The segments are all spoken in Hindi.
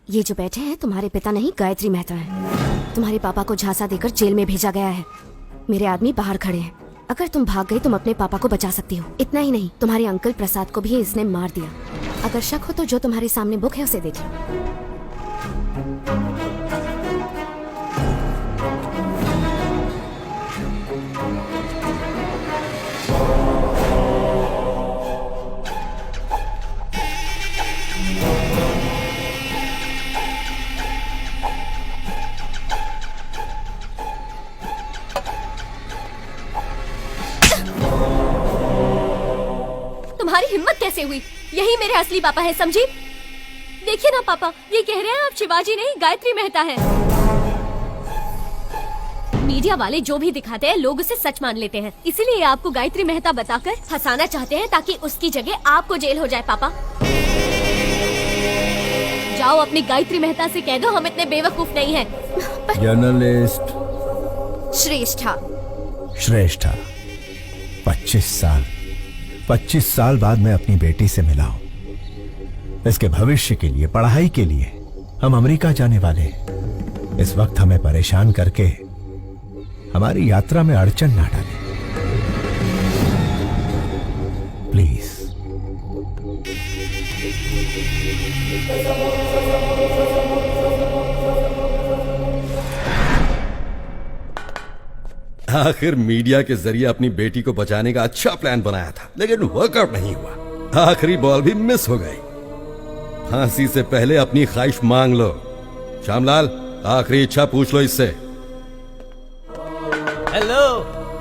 ये जो बैठे हैं तुम्हारे पिता नहीं, गायत्री मेहता है। तुम्हारे पापा को झांसा देकर जेल में भेजा गया है। मेरे आदमी बाहर खड़े हैं। अगर तुम भाग गई तुम अपने पापा को बचा सकती हो। इतना ही नहीं, तुम्हारे अंकल प्रसाद को भी इसने मार दिया। अगर शक हो तो जो तुम्हारे सामने बुक है उसे देख लो। तुम्हारी हिम्मत कैसे हुई? यही मेरे असली पापा है, समझी? देखिए ना पापा, ये कह रहे हैं आप शिवाजी नहीं गायत्री मेहता है। मीडिया वाले जो भी दिखाते हैं लोग उसे सच मान लेते हैं, इसीलिए आपको गायत्री मेहता बताकर फंसाना चाहते हैं ताकि उसकी जगह आपको जेल हो जाए। पापा जाओ अपनी गायत्री मेहता से कह दो हम इतने बेवकूफ नहीं हैं। जर्नलिस्ट श्रेष्ठा। श्रेष्ठा 25 साल बाद मैं अपनी बेटी से मिला हूं। इसके भविष्य के लिए, पढ़ाई के लिए हम अमेरिका जाने वाले हैं। इस वक्त हमें परेशान करके हमारी यात्रा में अड़चन ना डालें प्लीज। आखिर मीडिया के जरिए अपनी बेटी को बचाने का अच्छा प्लान बनाया था, लेकिन वर्कआउट नहीं हुआ। आखिरी बॉल भी मिस हो गई। फांसी से पहले अपनी ख्वाहिश मांग लो। श्यामलाल, आखिरी इच्छा पूछ लो इससे। हेलो,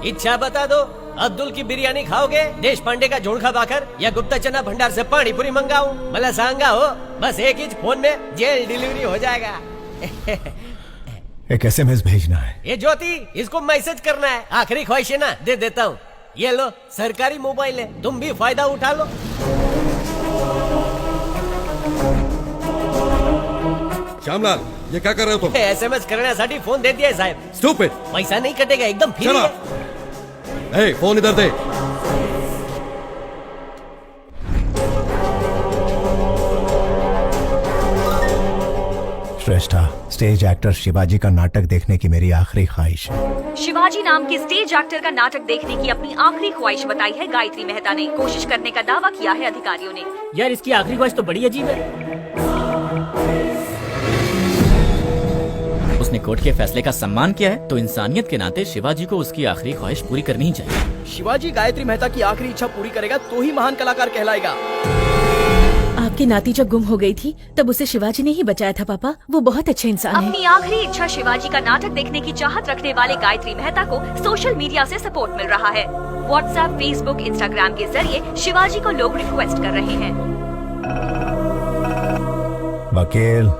इच्छा बता दो। अब्दुल की बिरयानी खाओगे, देश पांडे का झोंका बाकर, या गुप्ता चना भंडार से पानी पूरी मंगाऊं? भला सांगा हो, बस एक ही फोन में जेल डिलीवरी हो जाएगा। एक SMS भेजना है। ये ज्योति, इसको मैसेज करना है। आखिरी ख्वाहिश है ना, दे देता हूँ। ये लो, सरकारी मोबाइल है, तुम भी फायदा उठा लो। श्यामलाल, ये क्या कर रहे हो तुम? SMS करण्यासाठी फोन दे दिया साहब। स्टूपिड। पैसा नहीं कटेगा, एकदम फ्री है। ए, फोन इधर दे। श्रेष्ठा, स्टेज एक्टर शिवाजी का नाटक देखने की मेरी आखिरी ख्वाहिश है। शिवाजी नाम के स्टेज एक्टर का नाटक देखने की अपनी आखिरी ख्वाहिश बताई है गायत्री मेहता ने। कोशिश करने का दावा किया है अधिकारियों ने। यार, इसकी आखिरी ख्वाहिश तो बड़ी अजीब है। उसने कोर्ट के फैसले का सम्मान किया है, तो इंसानियत के नाते शिवाजी को उसकी आखिरी ख्वाहिश पूरी करनी ही चाहिए। शिवाजी गायत्री मेहता की आखिरी इच्छा पूरी करेगा तो ही महान कलाकार कहलाएगा। आपकी नाती जब गुम हो गई थी तब उसे शिवाजी ने ही बचाया था पापा। वो बहुत अच्छे इंसान है। अपनी आखिरी इच्छा शिवाजी का नाटक देखने की चाहत रखने वाले गायत्री मेहता को सोशल मीडिया से सपोर्ट मिल रहा है। व्हाट्सएप, फेसबुक, इंस्टाग्राम के जरिए शिवाजी को लोग रिक्वेस्ट कर रहे हैं। वकील,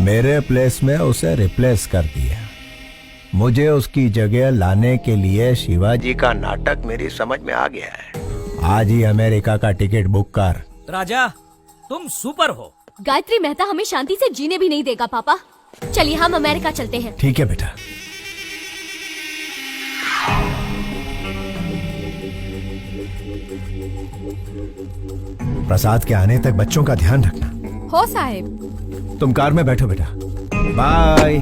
मेरे प्लेस में उसे रिप्लेस कर दिया। मुझे उसकी जगह लाने के लिए शिवाजी का नाटक मेरी समझ में आ गया है। आज ही अमेरिका का टिकट बुक कर। राजा, तुम सुपर हो। गायत्री मेहता हमें शांति से जीने भी नहीं देगा पापा। चलिए हम अमेरिका चलते हैं। ठीक है बेटा। प्रसाद के आने तक बच्चों का ध्यान रखना। हो साहब। तुम कार में बैठो बेटा। बाय।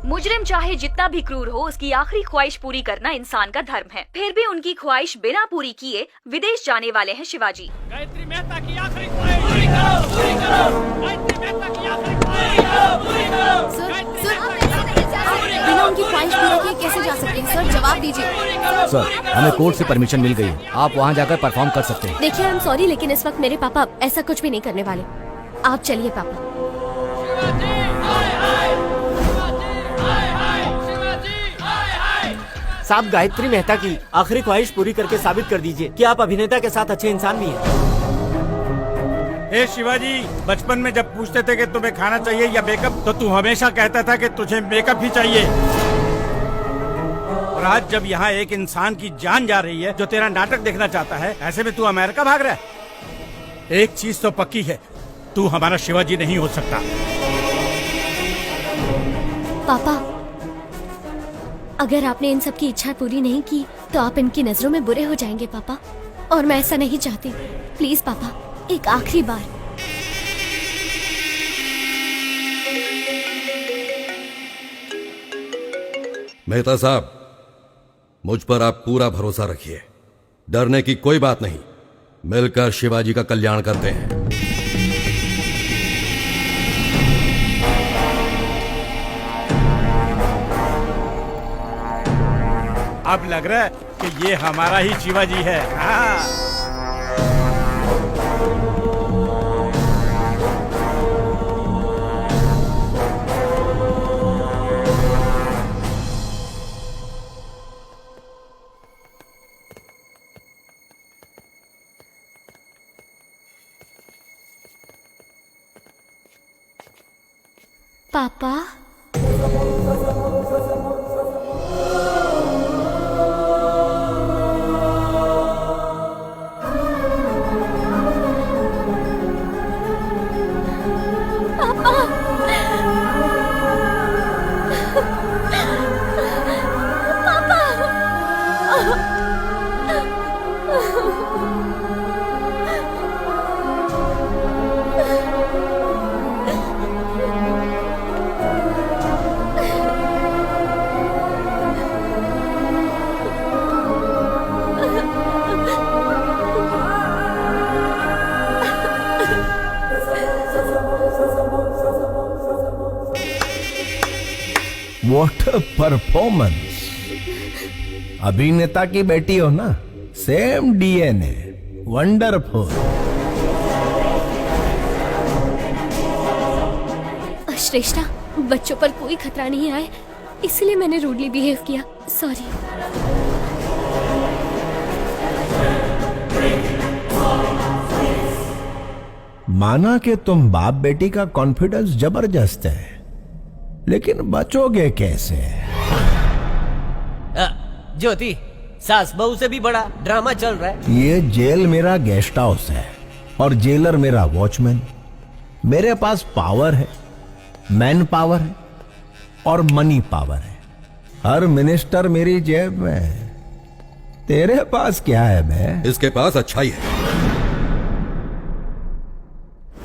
मुजरिम चाहे जितना भी क्रूर हो, उसकी आखिरी ख्वाहिश पूरी करना इंसान का धर्म है। फिर भी उनकी ख्वाहिश बिना पूरी किए विदेश जाने वाले हैं शिवाजी। गायत्री मेहता की आखिरी ख्वाहिश पूरी करो, पूरी करो। गायत्री मेहता की आखिरी ख्वाहिश पूरी करो, पूरी करो। बिना उनकी ख्वाहिश पूरी किए कैसे जा सकते हैं? सर जवाब दीजिए। सर, हमें कोर्ट से परमिशन मिल गई है, आप वहाँ जाकर परफॉर्म कर सकते हैं। देखिए, आई एम सॉरी, लेकिन इस वक्त मेरे पापा ऐसा कुछ भी नहीं करने वाले। आप चलिए पापा। साहब, गायत्री मेहता की आखिरी ख्वाहिश पूरी करके साबित कर दीजिए कि आप अभिनेता के साथ अच्छे इंसान भी हैं। ए शिवाजी, बचपन में जब पूछते थे कि तुम्हें खाना चाहिए या मेकअप, तो तू हमेशा कहता था कि तुझे मेकअप ही चाहिए। और आज जब यहाँ एक इंसान की जान जा रही है जो तेरा नाटक देखना चाहता है, ऐसे में तू अमेरिका भाग रहा है। एक चीज तो पक्की है, तू हमारा शिवाजी नहीं हो सकता। पापा, अगर आपने इन सब की इच्छा पूरी नहीं की तो आप इनकी नजरों में बुरे हो जाएंगे पापा, और मैं ऐसा नहीं चाहती। प्लीज पापा, एक आखिरी बार। मेहता साहब, मुझ पर आप पूरा भरोसा रखिए, डरने की कोई बात नहीं। मिलकर शिवाजी का कल्याण करते हैं। अब लग रहा है कि ये हमारा ही शिवाजी है। हाँ। पापा, व्हाट अ परफॉर्मेंस। अभिनेता की बेटी हो ना, सेम डीएनए, वंडरफुल। श्रेष्ठा, बच्चों पर कोई खतरा नहीं आए, इसलिए मैंने रूडली बिहेव किया। सॉरी। माना कि तुम बाप बेटी का कॉन्फिडेंस जबरदस्त है, लेकिन बचोगे कैसे? ज्योति, सास बहू से भी बड़ा ड्रामा चल रहा है। ये जेल मेरा गेस्ट हाउस है और जेलर मेरा वॉचमैन। मेरे पास पावर है, मैन पावर है और मनी पावर है। हर मिनिस्टर मेरी जेब में है। तेरे पास क्या है बे? इसके पास अच्छाई है।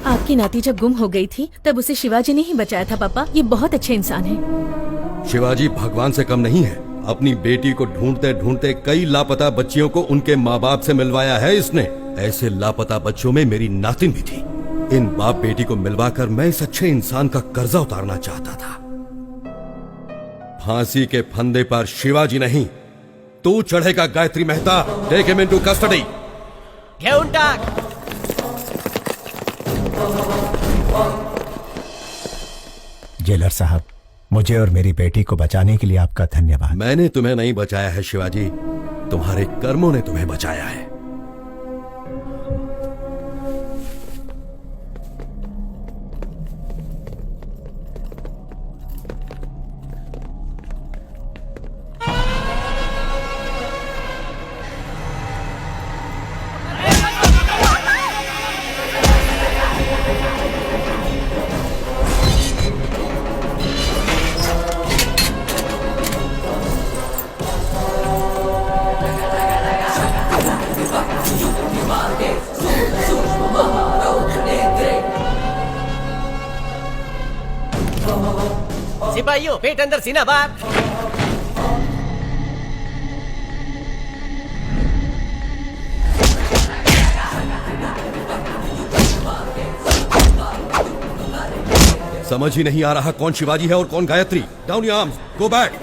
आपकी नाती जब गुम हो गई थी तब उसे शिवाजी ने ही बचाया था पापा। ये बहुत अच्छे इंसान है। शिवाजी भगवान से कम नहीं है। अपनी बेटी को ढूंढते ढूंढते कई लापता बच्चियों को उनके माँ बाप से मिलवाया है इसने। ऐसे लापता बच्चों में मेरी नातिन भी थी। इन बाप बेटी को मिलवाकर मैं इस अच्छे इंसान का कर्जा उतारना चाहता था। फांसी के फंदे पर शिवाजी नहीं, तू चढ़ेगा Gayatri Mehta. Take him into custody. घेऊन टाक। जेलर साहब, मुझे और मेरी बेटी को बचाने के लिए आपका धन्यवाद। मैंने तुम्हें नहीं बचाया है शिवाजी, तुम्हारे कर्मों ने तुम्हें बचाया है। सिपाहियों, पेट अंदर सीना बाहर। समझ ही नहीं आ रहा कौन शिवाजी है और कौन Gayatri. Down your arms, go back.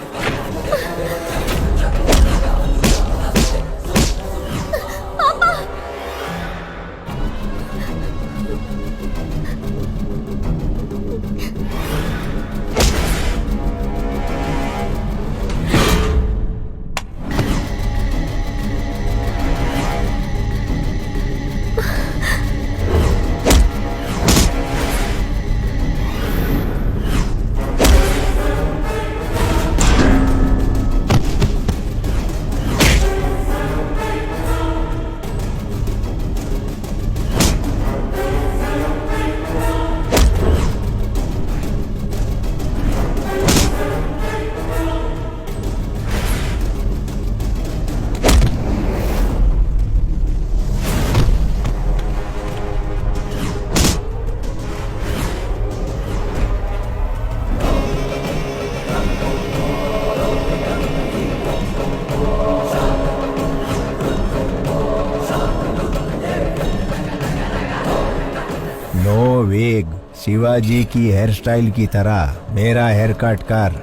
Shivaji की हेयर स्टाइल की तरह मेरा हेयर कट कर।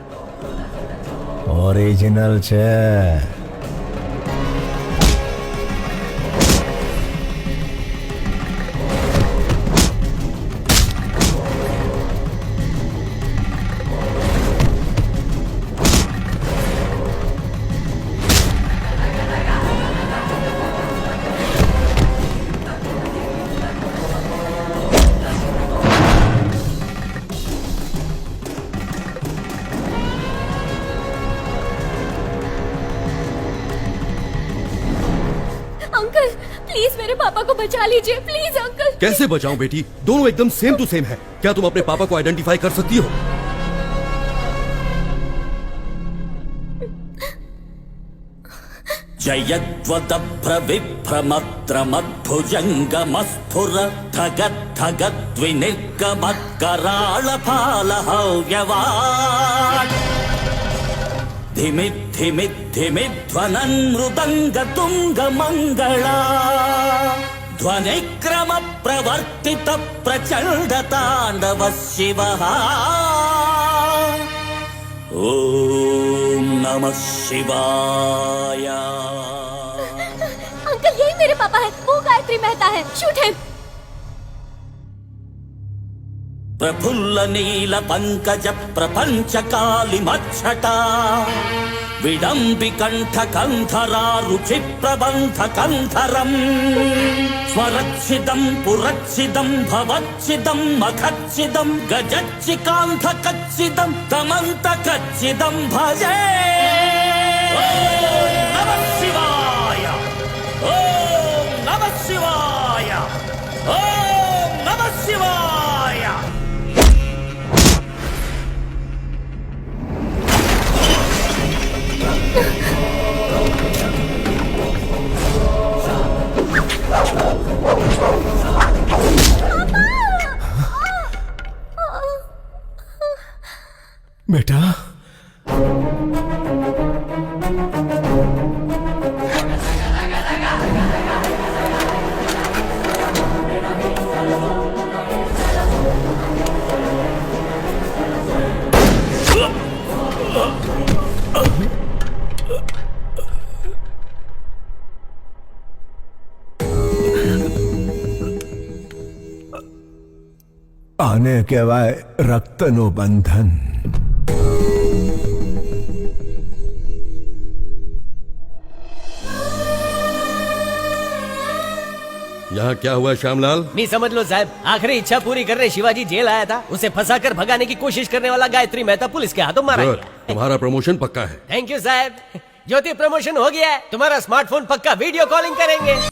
ओरिजिनल छे। अंकल प्लीज मेरे पापा को बचा लीजिए, प्लीज अंकल। कैसे बचाऊं बेटी, दोनों एकदम सेम टू सेम है। क्या तुम अपने पापा को आइडेंटिफाई कर सकती हो? जयद्वदभ्रविभ्रमत्रमद्भुजङ्गमस्फुर धगद्धगद्विनिर्गमत्कराळफालहव्यवाट् धिमिद्धिमिद्धिमिध्वनन् मृदङ्गतुङ्गमङ्गला ध्वनिक्रम प्रवर्तित प्रचण्ड ताण्डव शिवः। ओम नमः शिवाय। अंकल यही मेरे पापा है, वो गायत्री मेहता है। Shoot him. प्रफुल्ल नील पंकज प्रपंच काली मच्छटा विडम्बि कंठ कंधरा रुचि प्रबंध कंधरम स्वरच्छिदं पुरच्छिदं भवच्छिदं मखच्छिदं गजच्चिकान्ध कच्छिदं तमन्त कच्छिदं भजे। ओम नमः शिवाय। ओम नमः शिवाय। ओम नमः शिवाय। बेटा આને કહેવાય રક્તનું બંધન। यहाँ क्या हुआ श्यामलाल? नहीं समझ लो साहब, आखिरी इच्छा पूरी करने शिवाजी जेल आया था, उसे फंसाकर भगाने की कोशिश करने वाला गायत्री मेहता पुलिस के हाथों मारा गुड, गया। तुम्हारा प्रमोशन पक्का है। थैंक यू साहब। ज्योति प्रमोशन हो गया है, तुम्हारा स्मार्टफोन पक्का वीडियो कॉलिंग करेंगे।